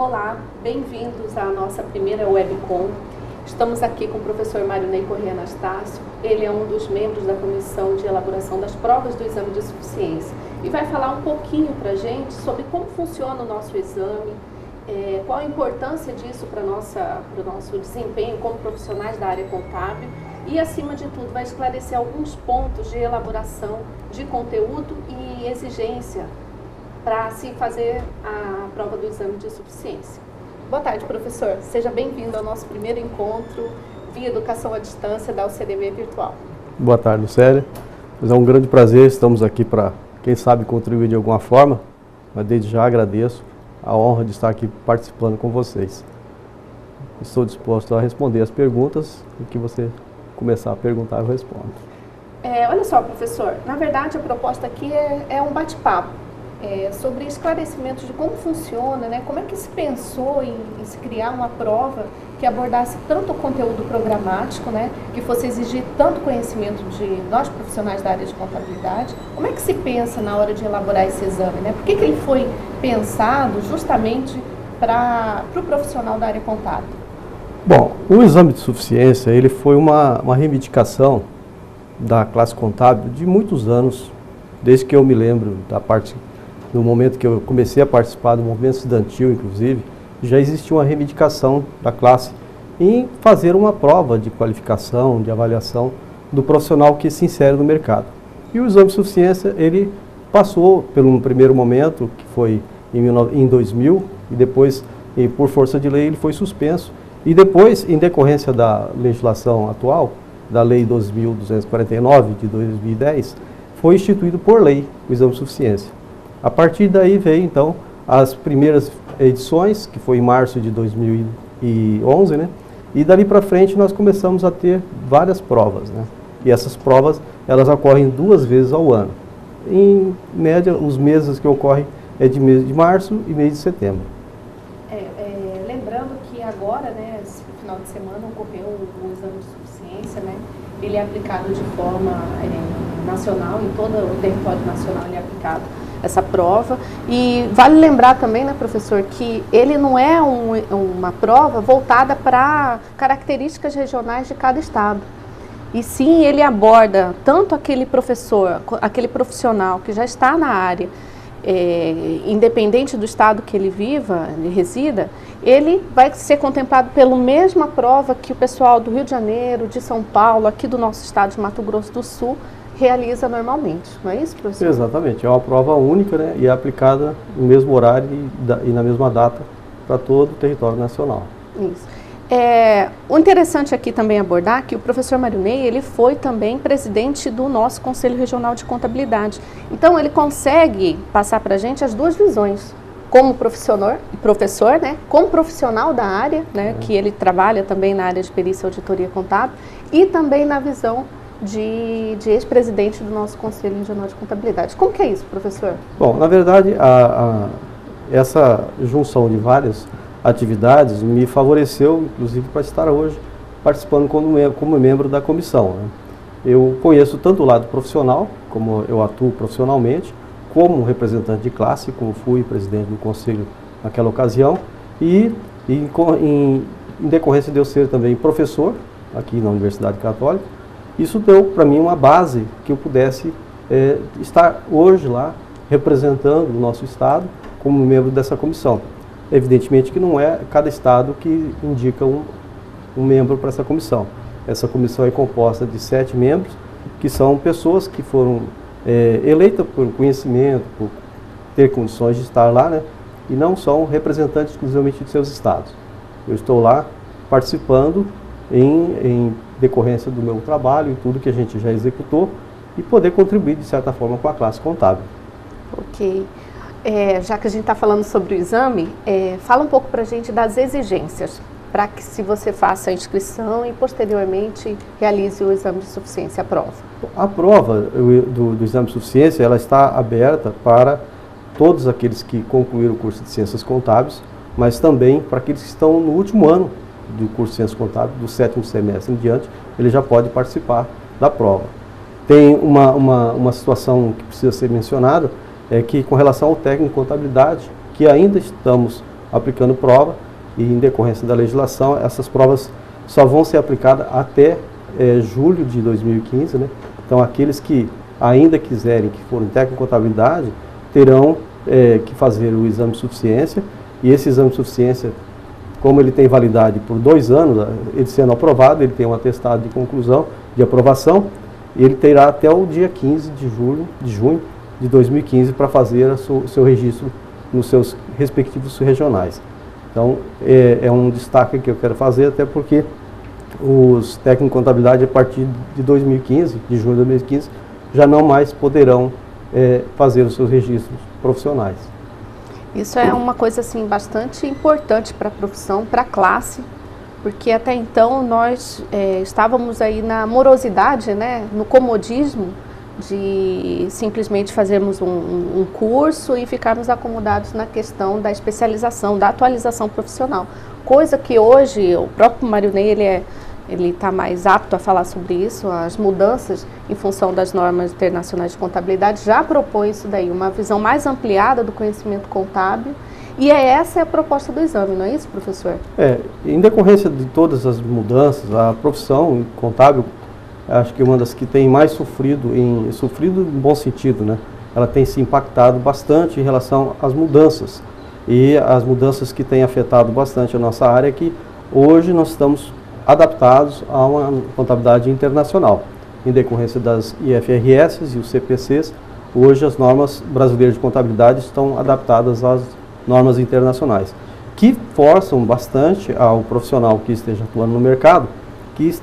Olá, bem-vindos à nossa primeira webcom. Estamos aqui com o professor Marinei Corrêa Anastácio. Ele é um dos membros da comissão de elaboração das provas do exame de suficiência e vai falar um pouquinho para a gente sobre como funciona o nosso exame, qual a importância disso para o nosso desempenho como profissionais da área contábil e, acima de tudo, vai esclarecer alguns pontos de elaboração de conteúdo e exigência para se fazer a prova do exame de suficiência. Boa tarde, professor. Seja bem-vindo ao nosso primeiro encontro via educação à distância da UCDB Virtual. Boa tarde, Lucélia. É um grande prazer, estamos aqui para, quem sabe, contribuir de alguma forma, mas desde já agradeço a honra de estar aqui participando com vocês. Estou disposto a responder as perguntas e que você começar a perguntar, eu respondo. Olha só, professor, na verdade a proposta aqui é um bate-papo. Sobre esclarecimentos de como funciona, né? Como é que se pensou em se criar uma prova que abordasse tanto o conteúdo programático, né? Que fosse exigir tanto conhecimento de nós profissionais da área de contabilidade. Como é que se pensa na hora de elaborar esse exame, né? Por que ele foi pensado justamente para o profissional da área contábil? Bom, o exame de suficiência ele foi uma reivindicação da classe contábil de muitos anos, desde que eu me lembro da parte. No momento que eu comecei a participar do movimento estudantil, inclusive, já existia uma reivindicação da classe em fazer uma prova de qualificação, de avaliação do profissional que se insere no mercado. E o exame de suficiência, ele passou pelo um primeiro momento, que foi em 2000, e depois, por força de lei, ele foi suspenso. E depois, em decorrência da legislação atual, da Lei 12.249, de 2010, foi instituído por lei o exame de suficiência. A partir daí veio, então, as primeiras edições, que foi em março de 2011, né? E dali para frente nós começamos a ter várias provas, né? E essas provas, elas ocorrem 2 vezes ao ano. Em média, os meses que ocorrem é de mês de março e mês de setembro. Lembrando que agora, né, esse final de semana, ocorreu o exame de suficiência, né? Ele é aplicado de forma nacional, em todo o território nacional ele é aplicado essa prova. E vale lembrar também, né, professor, que ele não é uma prova voltada para características regionais de cada estado. E sim, ele aborda tanto aquele professor, aquele profissional que já está na área, independente do estado que ele viva, ele resida, ele vai ser contemplado pela mesma prova que o pessoal do Rio de Janeiro, de São Paulo, aqui do nosso estado de Mato Grosso do Sul, realiza normalmente, não é isso, professor? Exatamente, é uma prova única, né, e é aplicada no mesmo horário e na mesma data para todo o território nacional. Isso. O interessante aqui também abordar que o professor Marinei, ele foi também presidente do nosso Conselho Regional de Contabilidade. Então, ele consegue passar para a gente as duas visões, como professor, né, como profissional da área, né, que ele trabalha também na área de perícia e auditoria contábil, e também na visão de ex-presidente do nosso Conselho Regional de Contabilidade. Como que é isso, professor? Bom, na verdade, essa junção de várias atividades me favoreceu, inclusive, para estar hoje participando como membro da comissão, né? Eu conheço tanto o lado profissional, como eu atuo profissionalmente, como representante de classe, como fui presidente do conselho naquela ocasião, e em decorrência de eu ser também professor aqui na Universidade Católica, isso deu para mim uma base que eu pudesse estar hoje lá representando o nosso estado como membro dessa comissão. Evidentemente que não é cada estado que indica um membro para essa comissão. Essa comissão é composta de 7 membros, que são pessoas que foram eleitas por conhecimento, por ter condições de estar lá, né? E não são representantes exclusivamente de seus estados. Eu estou lá participando em decorrência do meu trabalho e tudo que a gente já executou e poder contribuir, de certa forma, com a classe contábil. Ok. Já que a gente está falando sobre o exame, fala um pouco para a gente das exigências, para que se você faça a inscrição e posteriormente realize o exame de suficiência, a prova. A prova do exame de suficiência, ela está aberta para todos aqueles que concluíram o curso de Ciências Contábeis, mas também para aqueles que estão no último ano do curso de Ciências Contábeis, do 7º semestre em diante, ele já pode participar da prova. Tem uma situação que precisa ser mencionada, é que com relação ao técnico de contabilidade, que ainda estamos aplicando prova, e em decorrência da legislação, essas provas só vão ser aplicadas até julho de 2015, né? Então, aqueles que ainda quiserem, que forem técnico em contabilidade, terão que fazer o exame de suficiência, e esse exame de suficiência, como ele tem validade por 2 anos, ele sendo aprovado, ele tem um atestado de conclusão, de aprovação, e ele terá até o dia 15 de junho de 2015 para fazer o seu registro nos seus respectivos regionais. Então, é um destaque que eu quero fazer, até porque os técnicos em contabilidade, a partir de 2015, de junho de 2015, já não mais poderão fazer os seus registros profissionais. Isso é uma coisa assim bastante importante para a profissão, para a classe, porque até então nós estávamos aí na morosidade, né, no comodismo de simplesmente fazermos um curso e ficarmos acomodados na questão da especialização, da atualização profissional. Coisa que hoje o próprio Mário Ney, ele está mais apto a falar sobre isso, as mudanças em função das normas internacionais de contabilidade já propõe isso daí, uma visão mais ampliada do conhecimento contábil, e essa é a proposta do exame, não é isso, professor? Em decorrência de todas as mudanças, a profissão contábil, acho que uma das que tem mais sofrido no bom sentido, né? Ela tem se impactado bastante em relação às mudanças, e as mudanças que têm afetado bastante a nossa área é que hoje nós estamos adaptados a uma contabilidade internacional. Em decorrência das IFRS e os CPCs, hoje as normas brasileiras de contabilidade estão adaptadas às normas internacionais, que forçam bastante ao profissional que esteja atuando no mercado que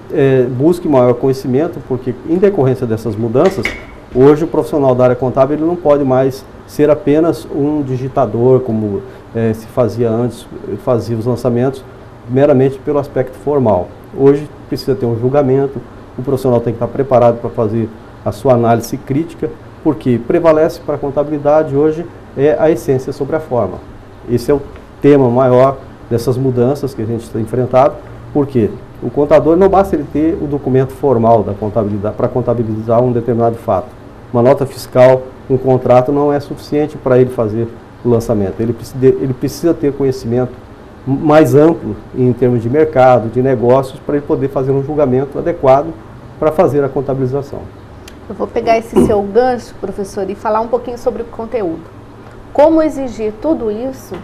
busque maior conhecimento, porque em decorrência dessas mudanças, hoje o profissional da área contábil ele não pode mais ser apenas um digitador, como se fazia antes, fazia os lançamentos meramente pelo aspecto formal. Hoje precisa ter um julgamento, o profissional tem que estar preparado para fazer a sua análise crítica, porque prevalece para a contabilidade hoje a essência sobre a forma. Esse é o tema maior dessas mudanças que a gente está enfrentado, porque o contador não basta ele ter o documento formal da contabilidade para contabilizar um determinado fato. Uma nota fiscal, um contrato não é suficiente para ele fazer o lançamento. Ele precisa ter conhecimento mais amplo em termos de mercado, de negócios, para ele poder fazer um julgamento adequado para fazer a contabilização. Eu vou pegar esse seu gancho, professor, e falar um pouquinho sobre o conteúdo. Como exigir tudo isso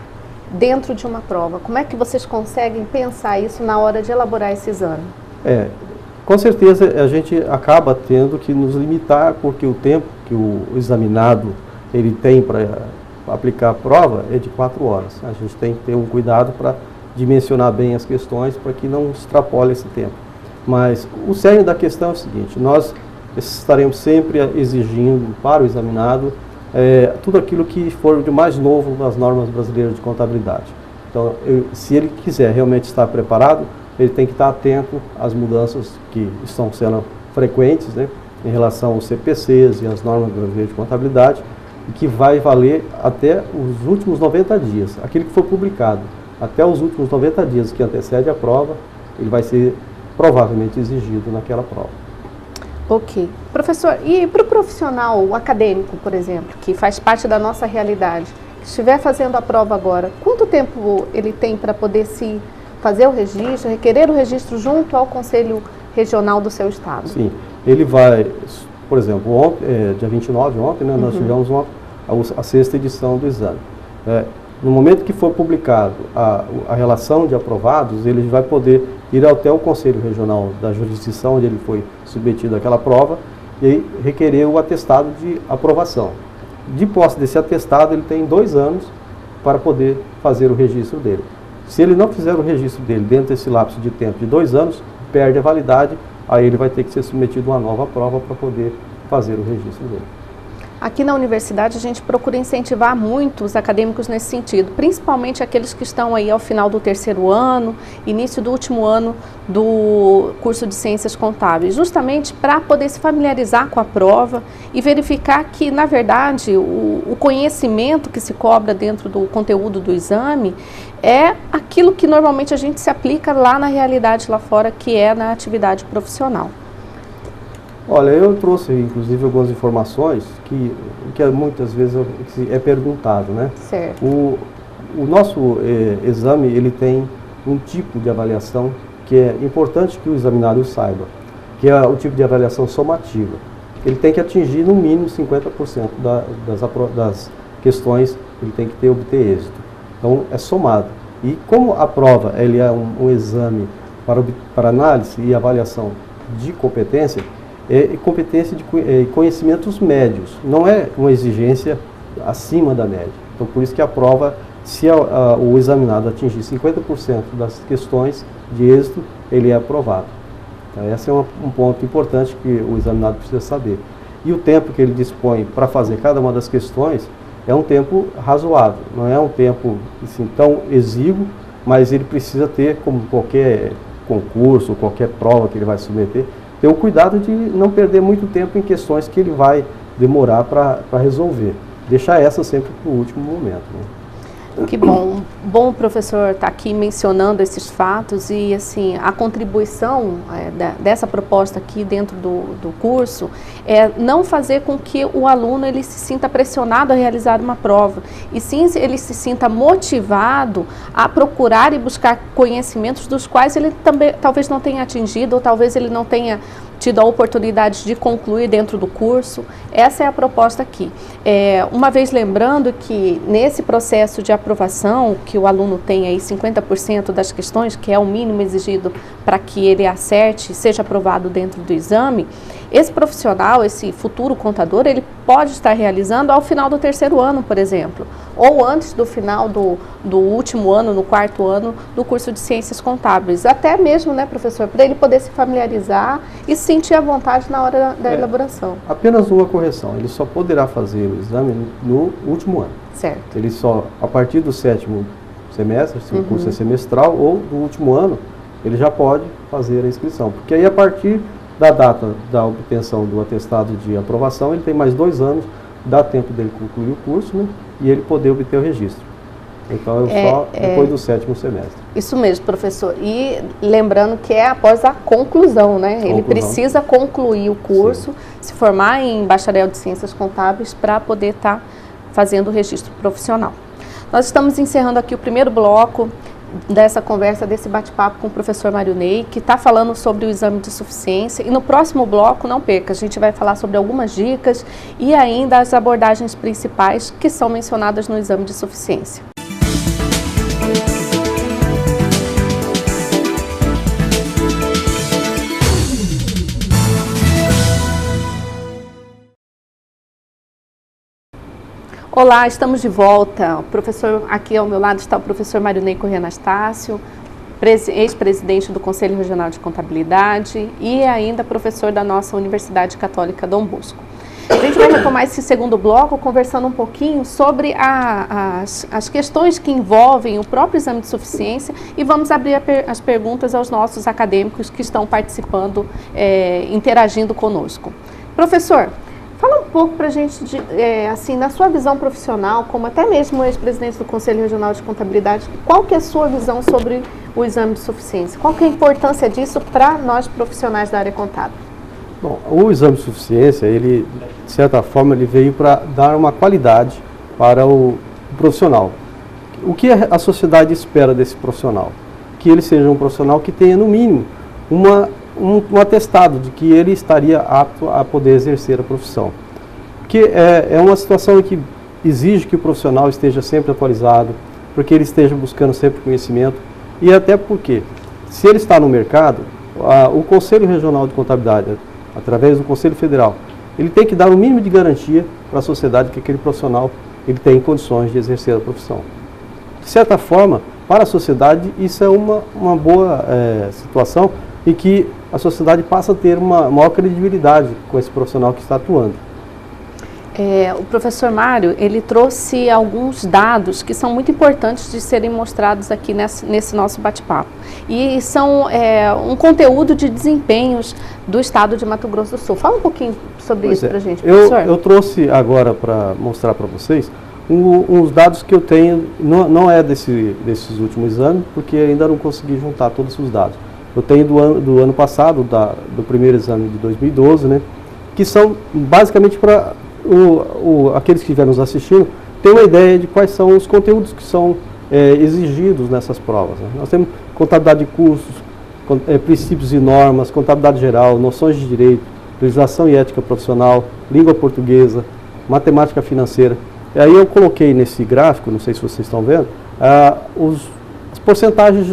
dentro de uma prova? Como é que vocês conseguem pensar isso na hora de elaborar esse exame? Com certeza a gente acaba tendo que nos limitar, porque o tempo que o examinado ele tem para aplicar a prova é de 4 horas. A gente tem que ter um cuidado para dimensionar bem as questões, para que não extrapole esse tempo. Mas o cerne da questão é o seguinte: nós estaremos sempre exigindo para o examinado tudo aquilo que for de mais novo nas normas brasileiras de contabilidade. Então, se ele quiser realmente estar preparado, ele tem que estar atento às mudanças que estão sendo frequentes, né, em relação aos CPCs e às normas brasileiras de contabilidade, e que vai valer até os últimos 90 dias. Aquele que for publicado até os últimos 90 dias que antecede a prova, ele vai ser provavelmente exigido naquela prova. Ok. Professor, e para o profissional, o acadêmico, por exemplo, que faz parte da nossa realidade, que estiver fazendo a prova agora, quanto tempo ele tem para poder se fazer o registro, requerer o registro junto ao Conselho Regional do seu estado? Sim, ele vai, por exemplo, ontem, dia 29, ontem, né, nós tivemos a 6ª edição do exame. No momento que for publicado a relação de aprovados, ele vai poder ir até o Conselho Regional da jurisdição onde ele foi submetido àquela prova e requerer o atestado de aprovação. De posse desse atestado, ele tem 2 anos para poder fazer o registro dele. Se ele não fizer o registro dele dentro desse lapso de tempo de 2 anos, perde a validade, aí ele vai ter que ser submetido a uma nova prova para poder fazer o registro dele. Aqui na universidade a gente procura incentivar muito os acadêmicos nesse sentido, principalmente aqueles que estão aí ao final do 3º ano, início do último ano do curso de Ciências Contábeis, justamente para poder se familiarizar com a prova e verificar que, na verdade, o conhecimento que se cobra dentro do conteúdo do exame é aquilo que normalmente a gente se aplica lá na realidade lá fora, que é na atividade profissional. Olha, eu trouxe inclusive algumas informações que muitas vezes é perguntado, né? Certo. o nosso exame, ele tem um tipo de avaliação que é importante que o examinado saiba, que é o tipo de avaliação somativa. Ele tem que atingir no mínimo 50% das questões, ele tem que obter êxito. Então, é somado. E como a prova ele é um exame para análise e avaliação de competência, competência de conhecimentos médios, não é uma exigência acima da média. Então, por isso que a prova, se o examinado atingir 50% das questões de êxito, ele é aprovado. Então, esse é um ponto importante que o examinado precisa saber. E o tempo que ele dispõe para fazer cada uma das questões é um tempo razoável, não é um tempo assim, tão exíguo, mas ele precisa ter, como qualquer concurso, qualquer prova que ele vai submeter, ter o cuidado de não perder muito tempo em questões que ele vai demorar para resolver. Deixar essa sempre para o último momento, né? Que bom. Bom o professor estar aqui mencionando esses fatos e assim, a contribuição dessa proposta aqui dentro do curso é não fazer com que o aluno ele se sinta pressionado a realizar uma prova, e sim ele se sinta motivado a procurar e buscar conhecimentos dos quais ele também talvez não tenha atingido, ou talvez ele não tenha tido a oportunidade de concluir dentro do curso. Essa é a proposta aqui. Uma vez lembrando que nesse processo de aprovação, que o aluno tem aí 50% das questões, que é o mínimo exigido para que ele acerte e seja aprovado dentro do exame, esse profissional, esse futuro contador, ele pode estar realizando ao final do 3º ano, por exemplo, ou antes do final do último ano, no 4º ano do curso de Ciências Contábeis. Até mesmo, né, professor, para ele poder se familiarizar e sentir à vontade na hora da elaboração. Apenas uma correção, ele só poderá fazer o exame no último ano. Certo. Ele só, a partir do 7º semestre, se o curso é semestral, ou do último ano, ele já pode fazer a inscrição. Porque aí, a partir da data da obtenção do atestado de aprovação, ele tem mais 2 anos, dá tempo dele concluir o curso, né, e ele poder obter o registro. Então, só depois do 7º semestre. Isso mesmo, professor. E lembrando que é após a conclusão, né? Ele precisa concluir o curso, se formar em bacharel de Ciências Contábeis para poder estar fazendo o registro profissional. Nós estamos encerrando aqui o primeiro bloco dessa conversa, desse bate-papo com o professor Mário Ney, que está falando sobre o exame de suficiência. E no próximo bloco, não perca, a gente vai falar sobre algumas dicas e ainda as abordagens principais que são mencionadas no exame de suficiência. Olá, estamos de volta. O professor, aqui ao meu lado está o professor Mário Ney Corrêa Anastácio, ex-presidente do Conselho Regional de Contabilidade e ainda professor da nossa Universidade Católica Dom Bosco. A gente vai retomar esse segundo bloco conversando um pouquinho sobre as questões que envolvem o próprio exame de suficiência e vamos abrir as perguntas aos nossos acadêmicos que estão participando, interagindo conosco. Professor, fala um pouco para a gente, assim, na sua visão profissional, como até mesmo ex-presidente do Conselho Regional de Contabilidade, qual que é a sua visão sobre o exame de suficiência? Qual que é a importância disso para nós profissionais da área contábil? Bom, o exame de suficiência, ele, de certa forma, ele veio para dar uma qualidade para o profissional. O que a sociedade espera desse profissional? Que ele seja um profissional que tenha, no mínimo, um atestado de que ele estaria apto a poder exercer a profissão. Porque é uma situação que exige que o profissional esteja sempre atualizado, porque ele esteja buscando sempre conhecimento, e até porque, se ele está no mercado, o Conselho Regional de Contabilidade, através do Conselho Federal, ele tem que dar o mínimo de garantia para a sociedade que aquele profissional ele tem condições de exercer a profissão. De certa forma, para a sociedade, isso é uma boa situação, e que a sociedade passa a ter uma maior credibilidade com esse profissional que está atuando. O professor Mário, ele trouxe alguns dados que são muito importantes de serem mostrados aqui nesse nosso bate-papo. E são um conteúdo de desempenhos do estado de Mato Grosso do Sul. Fala um pouquinho sobre isso para a gente, professor. Eu trouxe agora para mostrar para vocês uns dados que eu tenho, não é desses últimos anos, porque ainda não consegui juntar todos os dados. Eu tenho do ano passado, do primeiro exame de 2012, né, que são basicamente para aqueles que estiverem nos assistindo ter uma ideia de quais são os conteúdos que são exigidos nessas provas, né? Nós temos contabilidade de custos, princípios e normas, contabilidade geral, noções de direito, legislação e ética profissional, língua portuguesa, matemática financeira. E aí eu coloquei nesse gráfico, não sei se vocês estão vendo, as porcentagens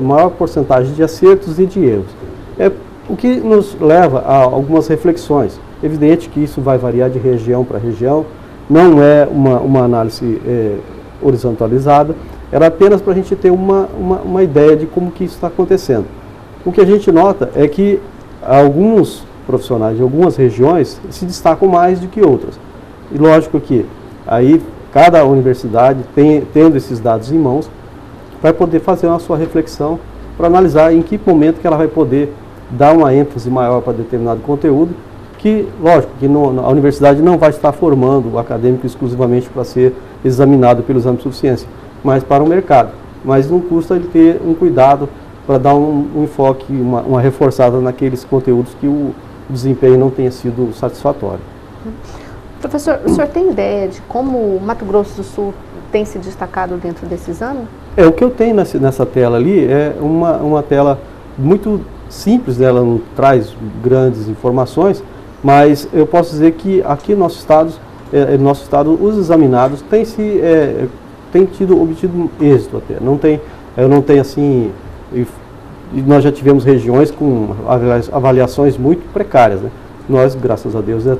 maior porcentagem de acertos e de erros. O que nos leva a algumas reflexões. Evidente que isso vai variar de região para região, não é uma análise horizontalizada, era apenas para a gente ter uma ideia de como que isso está acontecendo. O que a gente nota é que alguns profissionais de algumas regiões se destacam mais do que outras. E lógico que aí cada universidade, tendo esses dados em mãos, vai poder fazer uma sua reflexão para analisar em que momento que ela vai poder dar uma ênfase maior para determinado conteúdo, que, lógico, que a universidade não vai estar formando o acadêmico exclusivamente para ser examinado pelo exame de suficiência, mas para o mercado. Mas não custa ele ter um cuidado para dar um enfoque, uma reforçada naqueles conteúdos que o desempenho não tenha sido satisfatório. Professor, o senhor tem ideia de como o Mato Grosso do Sul tem se destacado dentro desse exame? O que eu tenho nessa tela ali é uma tela muito simples, ela não traz grandes informações, mas eu posso dizer que aqui no nosso estado, os examinados têm obtido êxito até. Eu não tenho assim, e nós já tivemos regiões com avaliações muito precárias, né? Nós, graças a Deus, já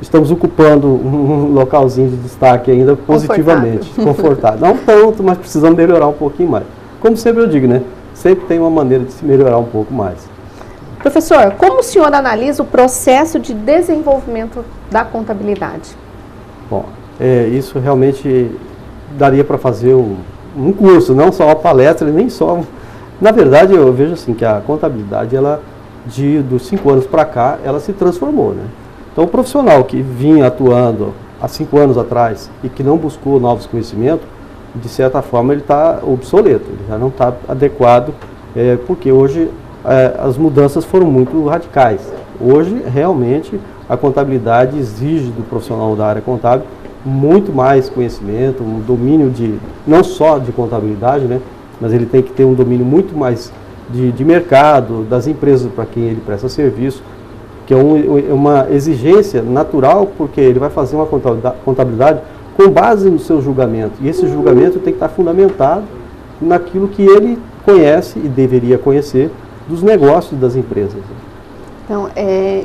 estamos ocupando um localzinho de destaque ainda positivamente, confortável. Não tanto, mas precisamos melhorar um pouquinho mais. Como sempre eu digo, né? Sempre tem uma maneira de se melhorar um pouco mais. Professor, como o senhor analisa o processo de desenvolvimento da contabilidade? Bom, isso realmente daria para fazer um curso, não só uma palestra, nem só... Na verdade, eu vejo assim que a contabilidade, dos 5 anos para cá, ela se transformou, né? Então, o profissional que vinha atuando há 5 anos atrás e que não buscou novos conhecimentos, de certa forma ele está obsoleto, ele já não está adequado, porque hoje as mudanças foram muito radicais. Hoje, realmente, a contabilidade exige do profissional da área contábil muito mais conhecimento, um domínio não só de contabilidade, né, mas ele tem que ter um domínio muito mais de mercado, das empresas para quem ele presta serviço, que é uma exigência natural, porque ele vai fazer uma contabilidade com base no seu julgamento. E esse julgamento tem que estar fundamentado naquilo que ele conhece e deveria conhecer dos negócios das empresas. Então,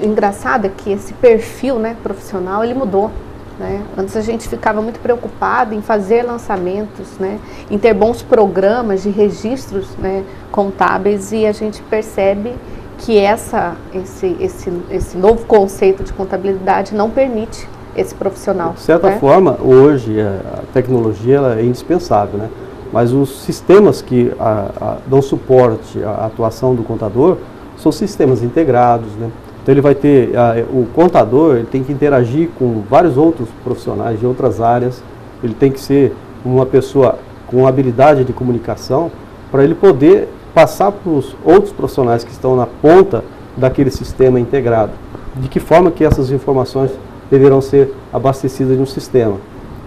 o engraçado é que esse perfil, né, profissional, ele mudou. Né? Antes a gente ficava muito preocupado em fazer lançamentos, né, em ter bons programas de registros, né, contábeis, e a gente percebe que esse novo conceito de contabilidade não permite esse profissional. De certa forma, hoje a tecnologia ela é indispensável, né? Mas os sistemas que dão suporte à atuação do contador são sistemas integrados, né? Então ele vai ter, o contador ele tem que interagir com vários outros profissionais de outras áreas, ele tem que ser uma pessoa com habilidade de comunicação para ele poder passar para os outros profissionais que estão na ponta daquele sistema integrado. De que forma que essas informações deverão ser abastecidas no sistema.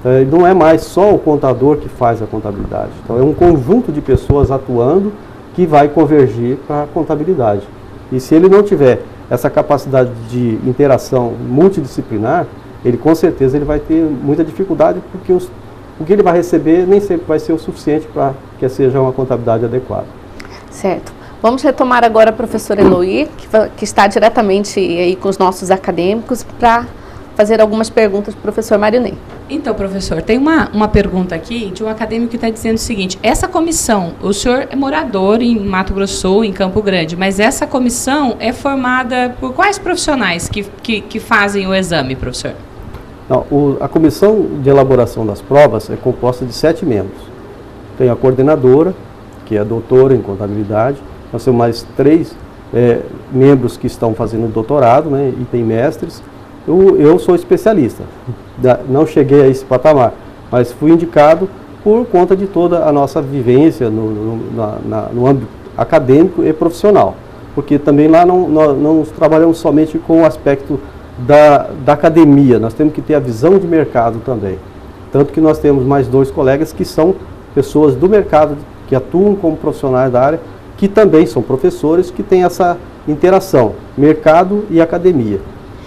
Então, não é mais só o contador que faz a contabilidade. Então, é um conjunto de pessoas atuando que vai convergir para a contabilidade. E se ele não tiver essa capacidade de interação multidisciplinar, ele com certeza ele vai ter muita dificuldade, porque o que ele vai receber nem sempre vai ser o suficiente para que seja uma contabilidade adequada. Certo. Vamos retomar agora a professora Eloy, que está diretamente aí com os nossos acadêmicos, para fazer algumas perguntas para o professor Marinei. Então, professor, tem uma pergunta aqui de um acadêmico que está dizendo o seguinte: essa comissão, o senhor é morador em Mato Grosso do Sul, em Campo Grande, mas essa comissão é formada por quais profissionais que fazem o exame, professor? Não, a comissão de elaboração das provas é composta de 7 membros. Tem a coordenadora, que é doutora em contabilidade, nós temos mais 3 membros que estão fazendo doutorado, né, e tem mestres. Eu sou especialista, não cheguei a esse patamar, mas fui indicado por conta de toda a nossa vivência no âmbito acadêmico e profissional, porque também lá não trabalhamos somente com o aspecto da academia, nós temos que ter a visão de mercado também, tanto que nós temos mais 2 colegas que são pessoas do mercado que atuam como profissionais da área, que também são professores, que têm essa interação, mercado e academia,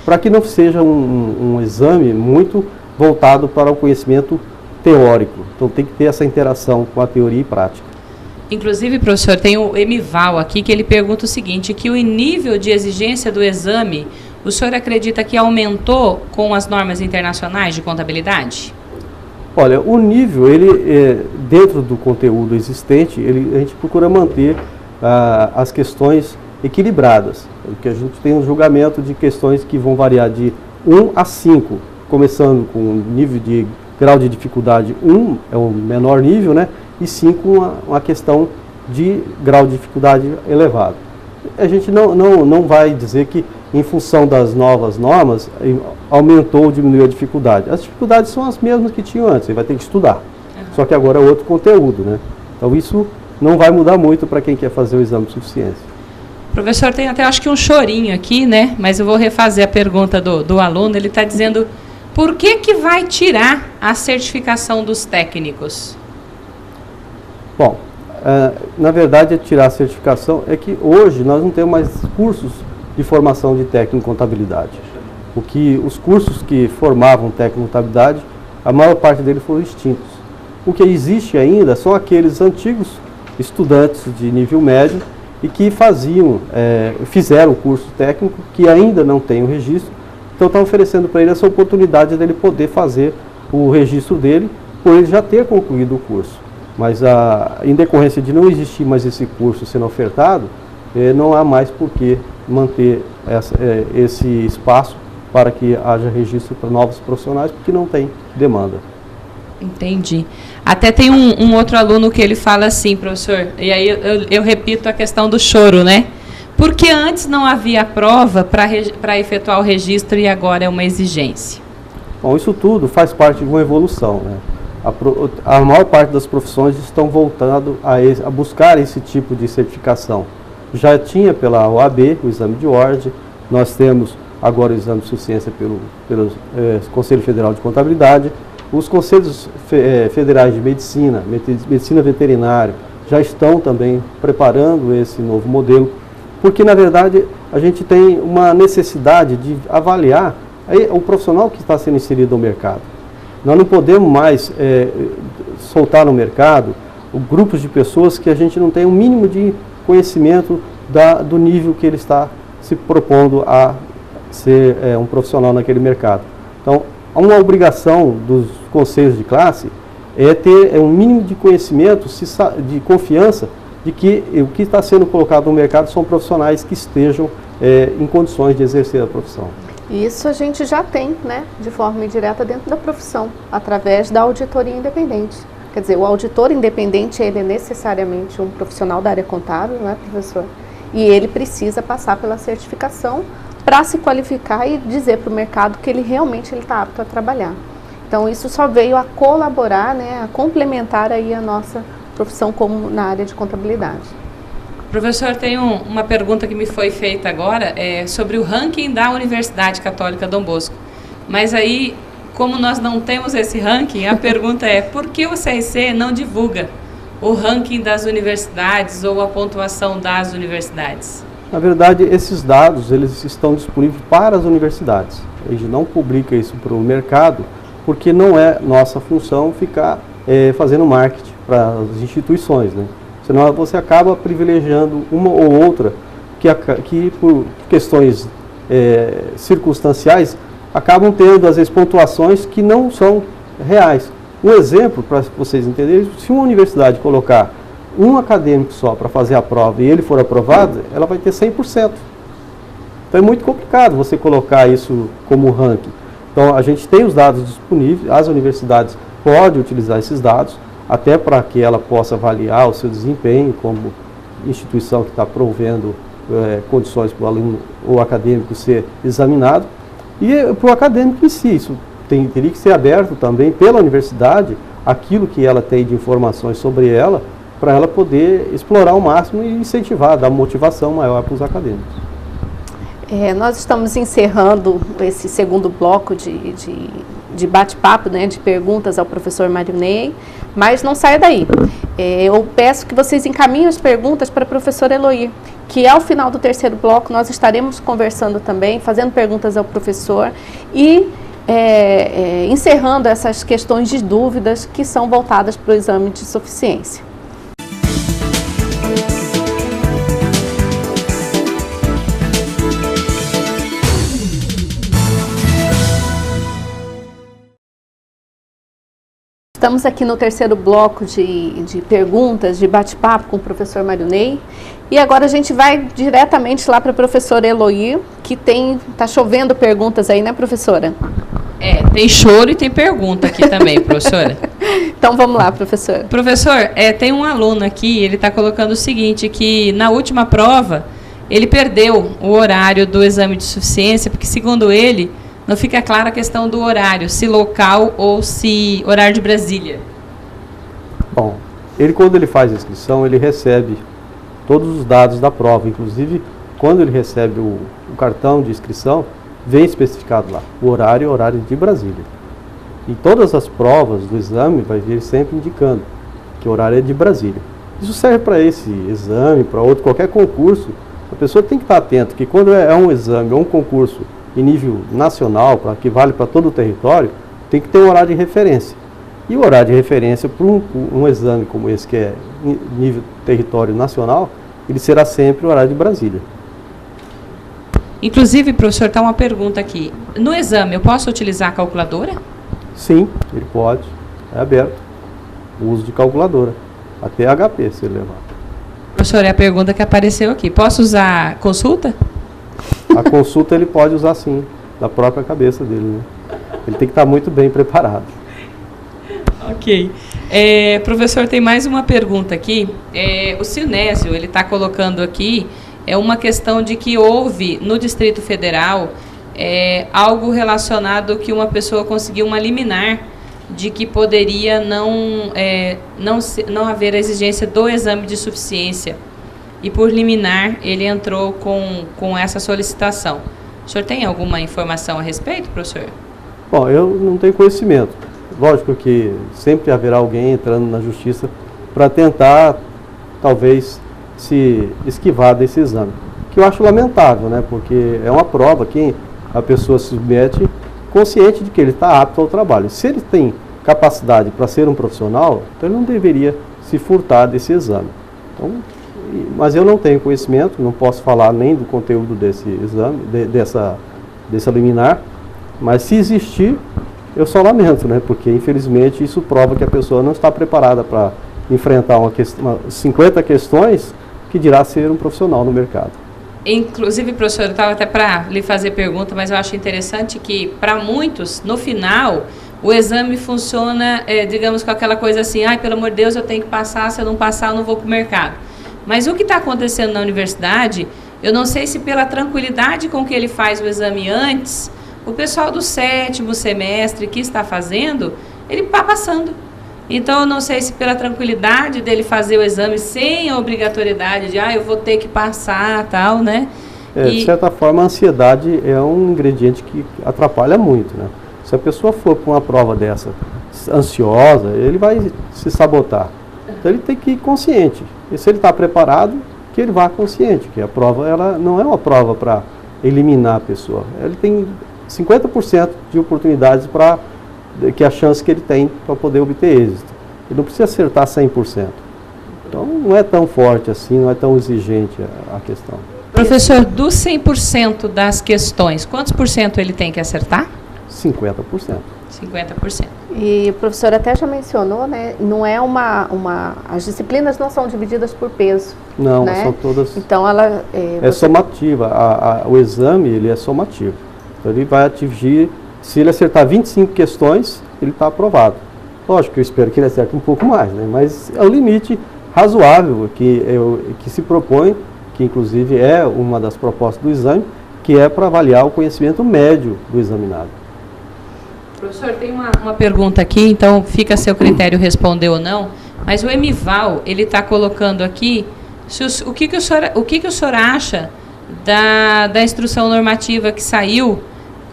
para que não seja um exame muito voltado para o conhecimento teórico. Então tem que ter essa interação com a teoria e prática. Inclusive, professor, tem o Emival aqui que ele pergunta o seguinte, que o nível de exigência do exame, o senhor acredita que aumentou com as normas internacionais de contabilidade? Olha, o nível, dentro do conteúdo existente, a gente procura manter as questões equilibradas, porque a gente tem um julgamento de questões que vão variar de 1 a 5, começando com um nível de grau de dificuldade 1, é o menor nível, né? E 5, uma questão de grau de dificuldade elevado. A gente não vai dizer que, em função das novas normas, aumentou ou diminuiu a dificuldade. As dificuldades são as mesmas que tinham antes, você vai ter que estudar. Só que agora é outro conteúdo, né? Então isso não vai mudar muito para quem quer fazer o exame de suficiência. Professor, tem até acho que um chorinho aqui, né? Mas eu vou refazer a pergunta do aluno. Ele está dizendo, por que vai tirar a certificação dos técnicos? Bom, na verdade, tirar a certificação é que hoje nós não temos mais cursos de formação de técnico em contabilidade. Os cursos que formavam técnico em contabilidade, a maior parte deles foram extintos. O que existe ainda são aqueles antigos estudantes de nível médio e que fizeram o curso técnico, que ainda não tem o registro, então estão oferecendo para ele essa oportunidade dele poder fazer o registro dele, por ele já ter concluído o curso. Mas em decorrência de não existir mais esse curso sendo ofertado, não há mais por que manter esse espaço para que haja registro para novos profissionais, porque não tem demanda. Entendi. Até tem um outro aluno que ele fala assim, professor, e aí eu repito a questão do choro, né? Porque antes não havia prova para efetuar o registro e agora é uma exigência? Bom, isso tudo faz parte de uma evolução, né? A maior parte das profissões estão voltando a buscar esse tipo de certificação. Já tinha pela OAB, o exame de ordem, nós temos agora o exame de suficiência pelo Conselho Federal de Contabilidade, os Conselhos Federais de Medicina, Medicina Veterinária, já estão também preparando esse novo modelo, porque na verdade a gente tem uma necessidade de avaliar o profissional que está sendo inserido no mercado. Nós não podemos mais soltar no mercado grupos de pessoas que a gente não tem um mínimo de conhecimento do nível que ele está se propondo a ser um profissional naquele mercado. Então, uma obrigação dos conselhos de classe é ter um mínimo de conhecimento, de confiança, de que o que está sendo colocado no mercado são profissionais que estejam em condições de exercer a profissão. Isso a gente já tem, né, de forma indireta dentro da profissão, através da auditoria independente. Quer dizer, o auditor independente, ele é necessariamente um profissional da área contábil, não é, professor? E ele precisa passar pela certificação para se qualificar e dizer para o mercado que ele realmente está apto a trabalhar. Então, isso só veio a colaborar, né, a complementar aí a nossa profissão como na área de contabilidade. Professor, tem uma pergunta que me foi feita agora sobre o ranking da Universidade Católica Dom Bosco. Mas aí, como nós não temos esse ranking, a pergunta é, por que o CRC não divulga o ranking das universidades ou a pontuação das universidades? Na verdade, esses dados eles estão disponíveis para as universidades. A gente não publica isso para o mercado, porque não é nossa função ficar fazendo marketing para as instituições, né? Senão você acaba privilegiando uma ou outra que por questões circunstanciais, acabam tendo, às vezes, pontuações que não são reais. Um exemplo, para vocês entenderem, se uma universidade colocar um acadêmico só para fazer a prova e ele for aprovado, ela vai ter 100%. Então é muito complicado você colocar isso como ranking. Então a gente tem os dados disponíveis, as universidades podem utilizar esses dados, até para que ela possa avaliar o seu desempenho como instituição que está provendo condições para o aluno ou acadêmico ser examinado. E para o acadêmico em si, isso teria que ser aberto também pela universidade, aquilo que ela tem de informações sobre ela, para ela poder explorar ao máximo e incentivar, dar motivação maior para os acadêmicos. Nós estamos encerrando esse segundo bloco de bate-papo, né, de perguntas ao professor Mário Ney. Mas não saia daí. Eu peço que vocês encaminhem as perguntas para a professora Eloy, que ao final do terceiro bloco nós estaremos conversando também, fazendo perguntas ao professor e encerrando essas questões de dúvidas que são voltadas para o exame de suficiência. Estamos aqui no terceiro bloco de perguntas, de bate-papo com o professor Mário Ney. E agora a gente vai diretamente lá para a professora Eloy, que está chovendo perguntas aí, né, professora? Tem choro e tem pergunta aqui também, professora. Então vamos lá, professora. Professor, tem um aluno aqui, ele está colocando o seguinte, que na última prova ele perdeu o horário do exame de suficiência, porque segundo ele, não fica clara a questão do horário, se local ou se horário de Brasília. Bom, quando ele faz a inscrição, ele recebe todos os dados da prova, inclusive quando ele recebe o cartão de inscrição, vem especificado lá, o horário de Brasília. Em todas as provas do exame, vai vir sempre indicando que o horário é de Brasília. Isso serve para esse exame, para outro, qualquer concurso. A pessoa tem que estar atenta que quando é um exame ou um concurso em nível nacional, que vale para todo o território, tem que ter um horário de referência. E o horário de referência para um exame como esse, que é nível território nacional, ele será sempre o horário de Brasília. Inclusive, professor, está uma pergunta aqui. No exame, eu posso utilizar a calculadora? Sim, ele pode. É aberto. O uso de calculadora. Até HP, se ele levar. Professor, é a pergunta que apareceu aqui. Posso usar consulta? A consulta ele pode usar sim, da própria cabeça dele, né? Ele tem que estar muito bem preparado. Ok. Professor, tem mais uma pergunta aqui. O Silnésio, ele está colocando aqui, uma questão de que houve no Distrito Federal algo relacionado que uma pessoa conseguiu uma liminar de que poderia não haver a exigência do exame de suficiência. E por liminar, ele entrou com essa solicitação. O senhor tem alguma informação a respeito, professor? Bom, eu não tenho conhecimento. Lógico que sempre haverá alguém entrando na justiça para tentar, talvez, se esquivar desse exame. Que eu acho lamentável, né? Porque é uma prova que a pessoa se submete consciente de que ele está apto ao trabalho. Se ele tem capacidade para ser um profissional, então ele não deveria se furtar desse exame. Então, mas eu não tenho conhecimento, não posso falar nem do conteúdo desse exame, dessa liminar, mas se existir, eu só lamento, né? Porque infelizmente isso prova que a pessoa não está preparada para enfrentar 50 questões, que dirá ser um profissional no mercado. Inclusive, professor, eu estava até para lhe fazer pergunta, mas eu acho interessante que, para muitos, no final, o exame funciona, digamos, com aquela coisa assim, pelo amor de Deus, eu tenho que passar, se eu não passar, eu não vou para o mercado. Mas o que está acontecendo na universidade, eu não sei se pela tranquilidade com que ele faz o exame antes, o pessoal do 7º semestre que está fazendo, ele está passando. Então, eu não sei se pela tranquilidade dele fazer o exame sem a obrigatoriedade de, eu vou ter que passar, tal, né? De certa forma, a ansiedade é um ingrediente que atrapalha muito, né? Se a pessoa for para uma prova dessa ansiosa, ele vai se sabotar. Então, ele tem que ir consciente. E se ele está preparado, que ele vá consciente, que a prova ela não é uma prova para eliminar a pessoa. Ele tem 50% de oportunidades que a chance que ele tem para poder obter êxito. Ele não precisa acertar 100%. Então, não é tão forte assim, não é tão exigente a questão. Professor, dos 100% das questões, quantos por cento ele tem que acertar? 50%. 50%. E o professor até já mencionou, né? Não é as disciplinas não são divididas por peso. Não, né? São todas. Então ela é somativa. O exame ele é somativo. Então ele vai atingir. Se ele acertar 25 questões, ele está aprovado. Lógico que eu espero que ele acerte um pouco mais, né? Mas é o limite razoável que se propõe, que inclusive é uma das propostas do exame, que é para avaliar o conhecimento médio do examinado. Professor, tem uma pergunta aqui, então fica a seu critério responder ou não, mas o Emival, ele está colocando aqui, o que o senhor acha da instrução normativa que saiu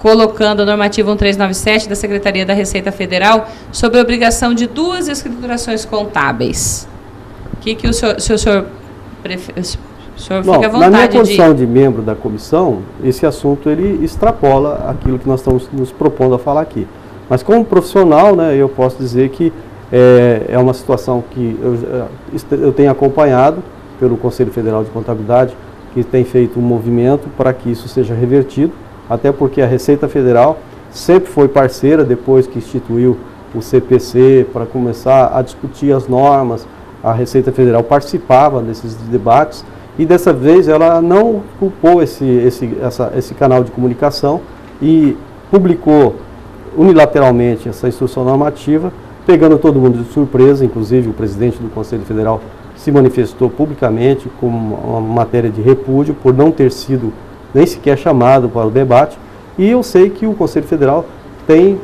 colocando a normativa 1397 da Secretaria da Receita Federal sobre a obrigação de 2 escriturações contábeis. O que o senhor prefere? O senhor fica à vontade. Na minha condição de membro da comissão, esse assunto ele extrapola aquilo que nós estamos nos propondo a falar aqui. Mas como profissional, né, eu posso dizer que é uma situação que eu tenho acompanhado pelo Conselho Federal de Contabilidade, que tem feito um movimento para que isso seja revertido, até porque a Receita Federal sempre foi parceira, depois que instituiu o CPC, para começar a discutir as normas, a Receita Federal participava desses debates, e dessa vez ela não culpou esse canal de comunicação e publicou unilateralmente essa instrução normativa, pegando todo mundo de surpresa, inclusive o presidente do Conselho Federal se manifestou publicamente com uma matéria de repúdio por não ter sido nem sequer chamado para o debate, e eu sei que o Conselho Federal tem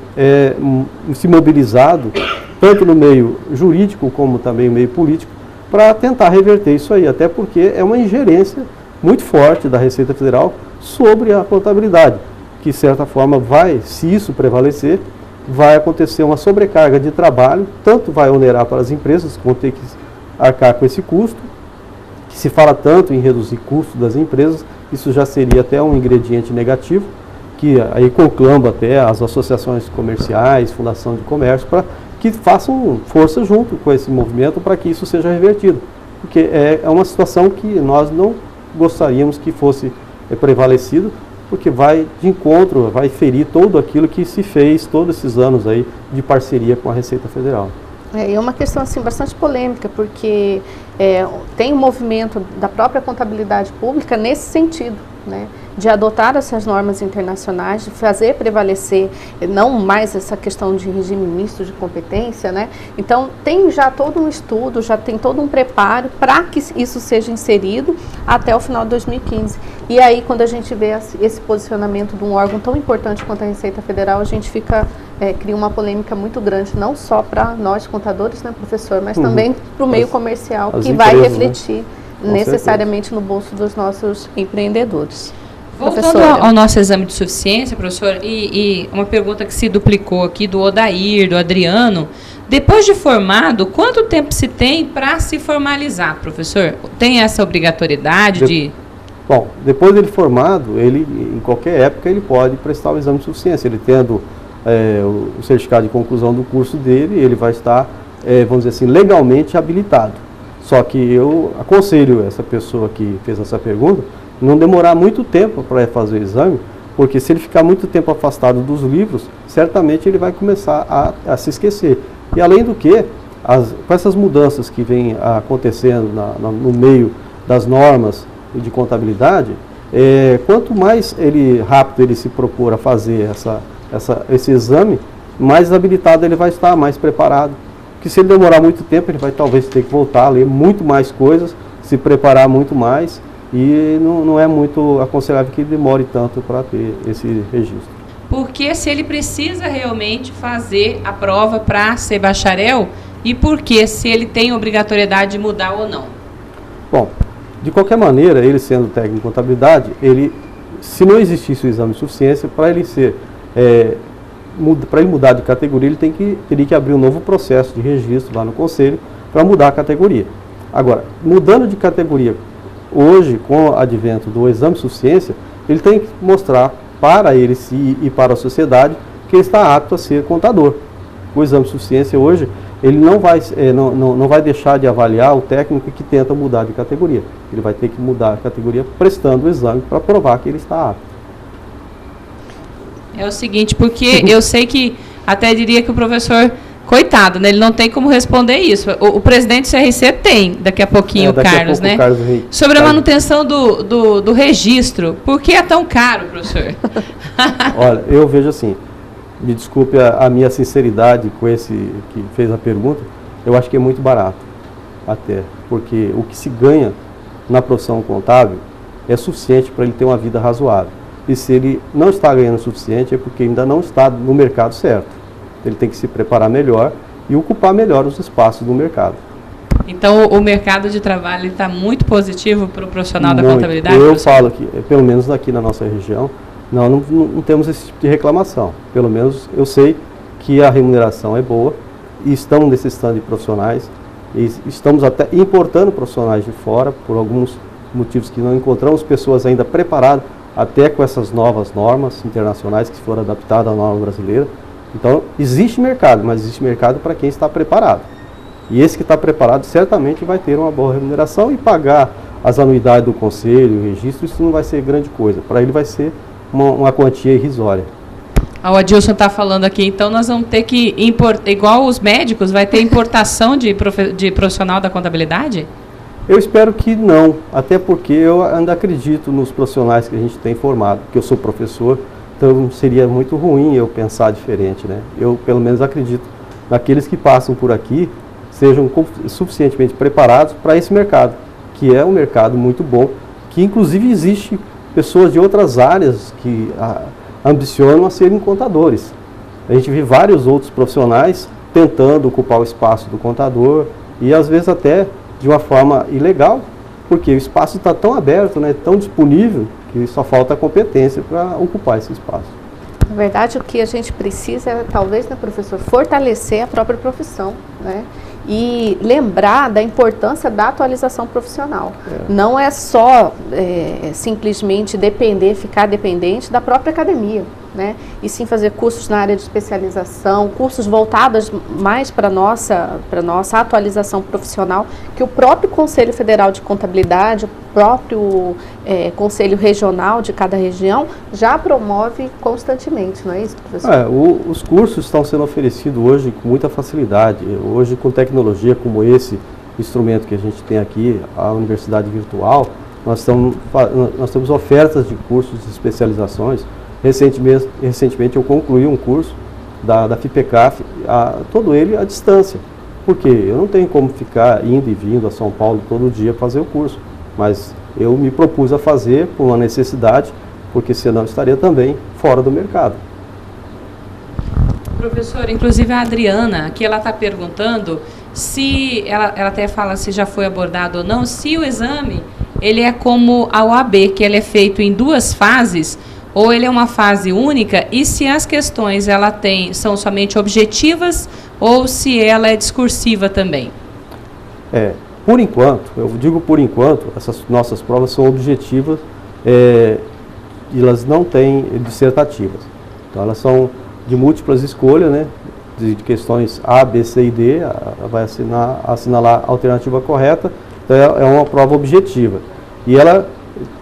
se mobilizado, tanto no meio jurídico como também no meio político, para tentar reverter isso aí, até porque é uma ingerência muito forte da Receita Federal sobre a contabilidade, que de certa forma vai, se isso prevalecer, vai acontecer uma sobrecarga de trabalho, tanto vai onerar para as empresas, que vão ter que arcar com esse custo, que se fala tanto em reduzir custos das empresas, isso já seria até um ingrediente negativo, que aí conclama até as associações comerciais, fundação de comércio, para que façam força junto com esse movimento para que isso seja revertido. Porque é uma situação que nós não gostaríamos que fosse prevalecido, porque vai de encontro, vai ferir tudo aquilo que se fez todos esses anos aí de parceria com a Receita Federal. É uma questão assim, bastante polêmica, porque tem um movimento da própria contabilidade pública nesse sentido, né, de adotar essas normas internacionais, de fazer prevalecer não mais essa questão de regime misto de competência, né? Então tem já todo um estudo, já tem todo um preparo para que isso seja inserido até o final de 2015. E aí quando a gente vê esse posicionamento de um órgão tão importante quanto a Receita Federal, a gente cria uma polêmica muito grande, não só para nós contadores, né, professor, mas também para o meio comercial, que empresas, vai refletir, né, necessariamente no bolso dos nossos empreendedores. Voltando ao nosso exame de suficiência, professor, e uma pergunta que se duplicou aqui do Odair, do Adriano, depois de formado, quanto tempo se tem para se formalizar, professor? Tem essa obrigatoriedade de... Bom, depois dele formado, ele, em qualquer época, ele pode prestar o exame de suficiência. Ele tendo o certificado de conclusão do curso dele, ele vai estar, vamos dizer assim, legalmente habilitado. Só que eu aconselho essa pessoa que fez essa pergunta, não demorar muito tempo para fazer o exame, porque se ele ficar muito tempo afastado dos livros, certamente ele vai começar a se esquecer. E além do que, com essas mudanças que vêm acontecendo no meio das normas de contabilidade, quanto mais rápido ele se propor a fazer esse exame, mais habilitado ele vai estar, mais preparado. Porque se ele demorar muito tempo, ele vai talvez ter que voltar a ler muito mais coisas, se preparar muito mais, e não é muito aconselhável que ele demore tanto para ter esse registro. Porque se ele precisa realmente fazer a prova para ser bacharel, e por que se ele tem obrigatoriedade de mudar ou não? Bom, de qualquer maneira, ele sendo técnico em contabilidade, se não existisse o exame de suficiência, para ele mudar de categoria, ele teria que abrir um novo processo de registro lá no Conselho para mudar a categoria. Agora, mudando de categoria, hoje, com o advento do exame de suficiência, ele tem que mostrar para ele e para a sociedade que ele está apto a ser contador. O exame de suficiência hoje, ele não vai deixar de avaliar o técnico que tenta mudar de categoria. Ele vai ter que mudar a categoria prestando o exame para provar que ele está apto. É o seguinte, porque eu sei que até diria que o professor... Coitado, né? Ele não tem como responder isso. O presidente do CRC tem, daqui a pouquinho, o Carlos, né? Sobre a manutenção do registro, por que é tão caro, professor? Olha, eu vejo assim, me desculpe a minha sinceridade com esse que fez a pergunta, eu acho que é muito barato, até, porque o que se ganha na profissão contábil é suficiente para ele ter uma vida razoável. E se ele não está ganhando o suficiente, é porque ainda não está no mercado certo. Ele tem que se preparar melhor e ocupar melhor os espaços do mercado. Então, o mercado de trabalho está muito positivo para o profissional da contabilidade? Eu falo que, pelo menos aqui na nossa região, Não temos esse tipo de reclamação. Pelo menos eu sei que a remuneração é boa e estamos necessitando de profissionais e estamos até importando profissionais de fora por alguns motivos que não encontramos pessoas ainda preparadas até com essas novas normas internacionais que foram adaptadas à norma brasileira. Então existe mercado, mas existe mercado para quem está preparado. E esse que está preparado certamente vai ter uma boa remuneração e pagar as anuidades do conselho, o registro, isso não vai ser grande coisa. Para ele vai ser uma quantia irrisória. O Adilson está falando aqui, então nós vamos ter que importar, igual os médicos, vai ter importação de profissional da contabilidade? Eu espero que não, até porque eu ainda acredito nos profissionais que a gente tem formado, porque eu sou professor, então seria muito ruim eu pensar diferente, né? Eu pelo menos acredito naqueles que passam por aqui, sejam suficientemente preparados para esse mercado, que é um mercado muito bom, que inclusive existe pessoas de outras áreas que ambicionam a serem contadores. A gente vê vários outros profissionais tentando ocupar o espaço do contador e às vezes até de uma forma ilegal, porque o espaço está tão aberto, né, tão disponível, que só falta a competência para ocupar esse espaço. Na verdade, o que a gente precisa é, talvez, né, professor, fortalecer a própria profissão, né? E lembrar da importância da atualização profissional. Não é só simplesmente ficar dependente da própria academia, né? E sim fazer cursos na área de especialização, cursos voltados mais para a nossa atualização profissional, que o próprio Conselho Federal de Contabilidade, o próprio Conselho Regional de cada região já promove constantemente, não é isso, professor? Os cursos estão sendo oferecidos hoje com muita facilidade, hoje com tecnologia como esse instrumento que a gente tem aqui, a Universidade Virtual, nós temos ofertas de cursos de especializações. Recentemente eu concluí um curso da FIPECAF, todo ele à distância, porque eu não tenho como ficar indo e vindo a São Paulo todo dia fazer o curso, mas eu me propus a fazer por uma necessidade, porque senão estaria também fora do mercado. Professor, inclusive a Adriana, que ela está perguntando se, ela até fala se já foi abordado ou não, se o exame ele é como a OAB, que ele é feito em 2 fases, ou ele é uma fase única, e se as questões são somente objetivas, ou se ela é discursiva também? Por enquanto, eu digo por enquanto, essas nossas provas são objetivas, e elas não têm dissertativas. Então elas são de múltiplas escolhas, né, de questões A, B, C e D, vai assinalar a alternativa correta, então é uma prova objetiva. E ela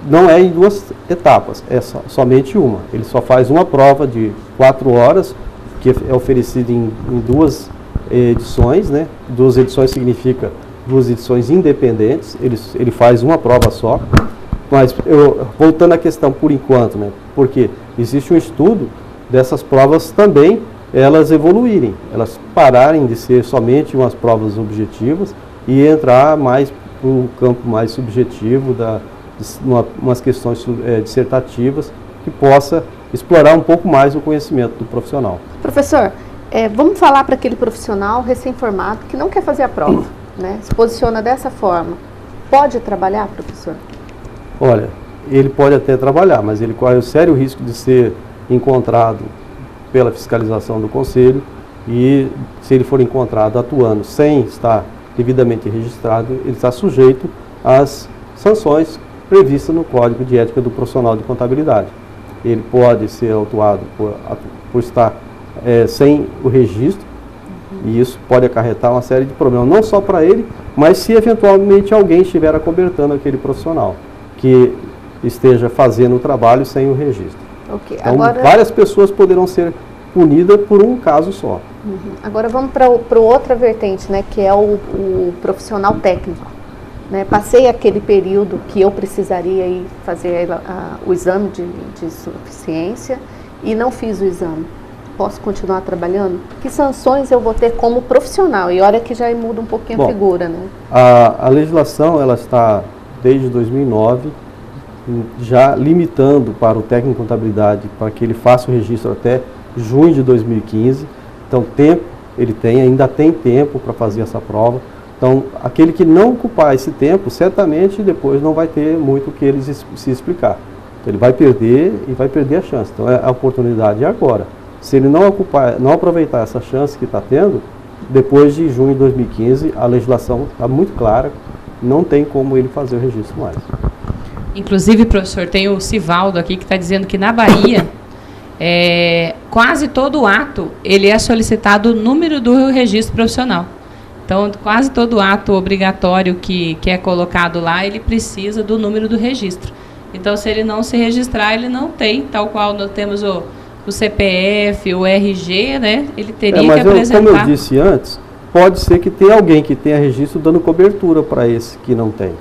não é em 2 etapas, é somente uma. Ele só faz uma prova de 4 horas, que é oferecida em 2 edições, né? 2 edições significa 2 edições independentes, ele faz uma prova só. Mas, voltando à questão por enquanto, né? Porque existe um estudo dessas provas também, elas evoluírem, elas pararem de ser somente umas provas objetivas e entrar mais para o campo mais subjetivo umas questões dissertativas que possa explorar um pouco mais o conhecimento do profissional. Professor, vamos falar para aquele profissional recém-formado que não quer fazer a prova, né? Se posiciona dessa forma. Pode trabalhar, professor? Olha, ele pode até trabalhar, mas ele corre o sério risco de ser encontrado pela fiscalização do Conselho e, se ele for encontrado atuando sem estar devidamente registrado, ele está sujeito às sanções previstas no Código de Ética do Profissional de Contabilidade. Ele pode ser autuado por estar sem o registro, e isso pode acarretar uma série de problemas, não só para ele, mas se eventualmente alguém estiver acobertando aquele profissional que esteja fazendo o trabalho sem o registro. Okay. Então, agora, várias pessoas poderão ser punidas por um caso só. Agora vamos para outra vertente, né, que é o profissional técnico. Né, passei aquele período que eu precisaria ir fazer o exame de suficiência e não fiz o exame. Posso continuar trabalhando? Que sanções eu vou ter como profissional? E olha que já muda um pouquinho a figura, né? A legislação, ela está, desde 2009, já limitando para o técnico de contabilidade, para que ele faça o registro até junho de 2015. Então, ainda tem tempo para fazer essa prova. Então, aquele que não ocupar esse tempo, certamente depois não vai ter muito o que ele se explicar. Então, ele vai perder e vai perder a chance. Então, a oportunidade é agora. Se ele não aproveitar essa chance que está tendo, depois de junho de 2015, a legislação está muito clara, não tem como ele fazer o registro mais. Inclusive, professor, tem o Sivaldo aqui que está dizendo que na Bahia, quase todo ato, ele é solicitado o número do registro profissional. Então, quase todo ato obrigatório que é colocado lá, ele precisa do número do registro. Então, se ele não se registrar, ele não tem, tal qual nós temos o CPF, o RG, né? Ele teria que apresentar. Como eu disse antes, pode ser que tenha alguém que tenha registro dando cobertura para esse que não tem.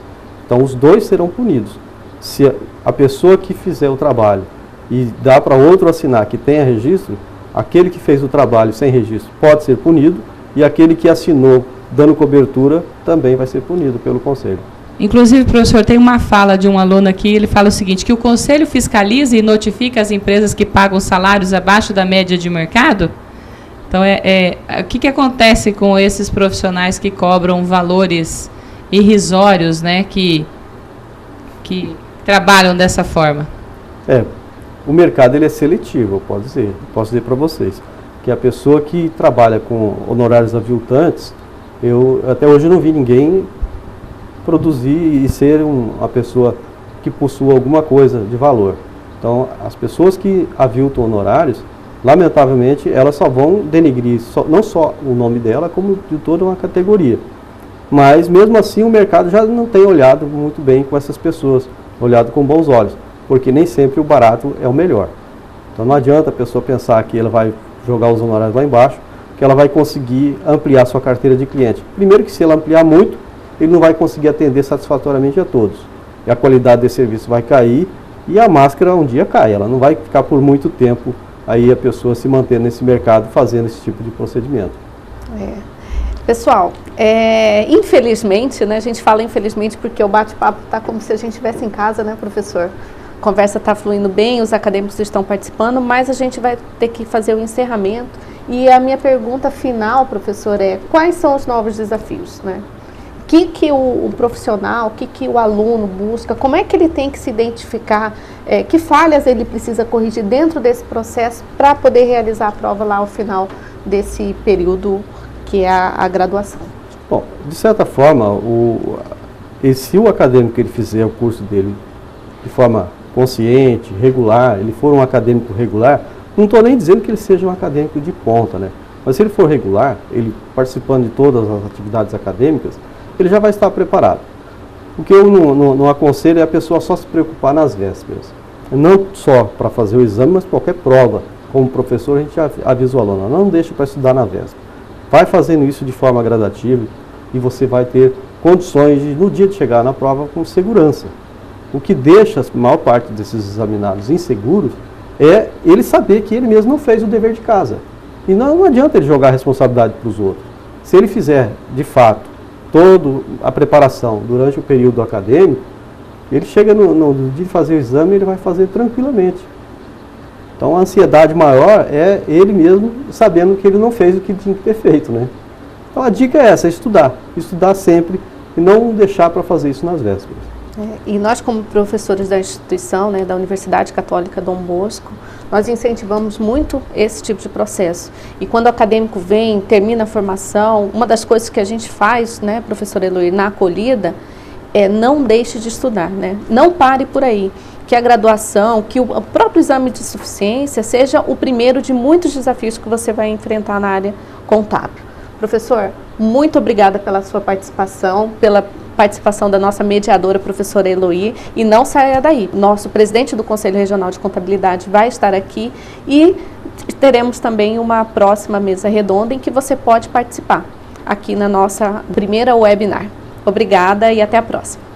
Então, os dois serão punidos. Se a pessoa que fizer o trabalho e dá para outro assinar que tenha registro, aquele que fez o trabalho sem registro pode ser punido e aquele que assinou dando cobertura também vai ser punido pelo Conselho. Inclusive, professor, tem uma fala de um aluno aqui, ele fala o seguinte, que o Conselho fiscaliza e notifica as empresas que pagam salários abaixo da média de mercado? Então, o que acontece com esses profissionais que cobram valores irrisórios, né, que trabalham dessa forma? O mercado ele é seletivo, eu posso dizer para vocês, que a pessoa que trabalha com honorários aviltantes, eu até hoje não vi ninguém produzir e ser uma pessoa que possua alguma coisa de valor. Então, as pessoas que aviltam honorários, lamentavelmente, elas só vão denegrir não só o nome dela, como de toda uma categoria. Mas, mesmo assim, o mercado já não tem olhado muito bem com essas pessoas, olhado com bons olhos, porque nem sempre o barato é o melhor. Então, não adianta a pessoa pensar que ela vai jogar os honorários lá embaixo, que ela vai conseguir ampliar sua carteira de cliente. Primeiro que se ela ampliar muito, ele não vai conseguir atender satisfatoriamente a todos. E a qualidade desse serviço vai cair e a máscara um dia cai. Ela não vai ficar por muito tempo aí a pessoa se mantendo nesse mercado fazendo esse tipo de procedimento. Pessoal, infelizmente, né, a gente fala infelizmente porque o bate-papo está como se a gente estivesse em casa, né, professor? A conversa está fluindo bem, os acadêmicos estão participando, mas a gente vai ter que fazer o encerramento. E a minha pergunta final, professor, quais são os novos desafios, né? O que o profissional, o que o aluno busca, como é que ele tem que se identificar, que falhas ele precisa corrigir dentro desse processo para poder realizar a prova lá ao final desse período que é a graduação? Bom, de certa forma, se o acadêmico ele fizer o curso dele de forma consciente, regular, ele for um acadêmico regular, não estou nem dizendo que ele seja um acadêmico de ponta, né? Mas se ele for regular, ele participando de todas as atividades acadêmicas, ele já vai estar preparado. O que eu não aconselho é a pessoa só se preocupar nas vésperas. Não só para fazer o exame, mas qualquer prova. Como professor, a gente avisa o aluno, não deixe para estudar na véspera. Vai fazendo isso de forma gradativa e você vai ter condições de, no dia de chegar na prova, com segurança. O que deixa a maior parte desses examinados inseguros é ele saber que ele mesmo não fez o dever de casa. E não adianta ele jogar a responsabilidade para os outros. Se ele fizer, de fato, toda a preparação durante o período acadêmico, ele chega no dia de fazer o exame, ele vai fazer tranquilamente. Então, a ansiedade maior é ele mesmo sabendo que ele não fez o que tinha que ter feito, né? Então, a dica é essa, estudar sempre e não deixar para fazer isso nas vésperas. E nós, como professores da instituição, né, da Universidade Católica Dom Bosco, nós incentivamos muito esse tipo de processo. E quando o acadêmico vem, termina a formação, uma das coisas que a gente faz, né, professora Eloy, na acolhida, é não deixe de estudar, né? Não pare por aí. Que a graduação, que o próprio exame de suficiência seja o primeiro de muitos desafios que você vai enfrentar na área contábil. Professor, muito obrigada pela sua participação, pela participação da nossa mediadora, professora Eloy, e não saia daí. Nosso presidente do Conselho Regional de Contabilidade vai estar aqui e teremos também uma próxima mesa redonda em que você pode participar aqui na nossa primeira webinar. Obrigada e até a próxima.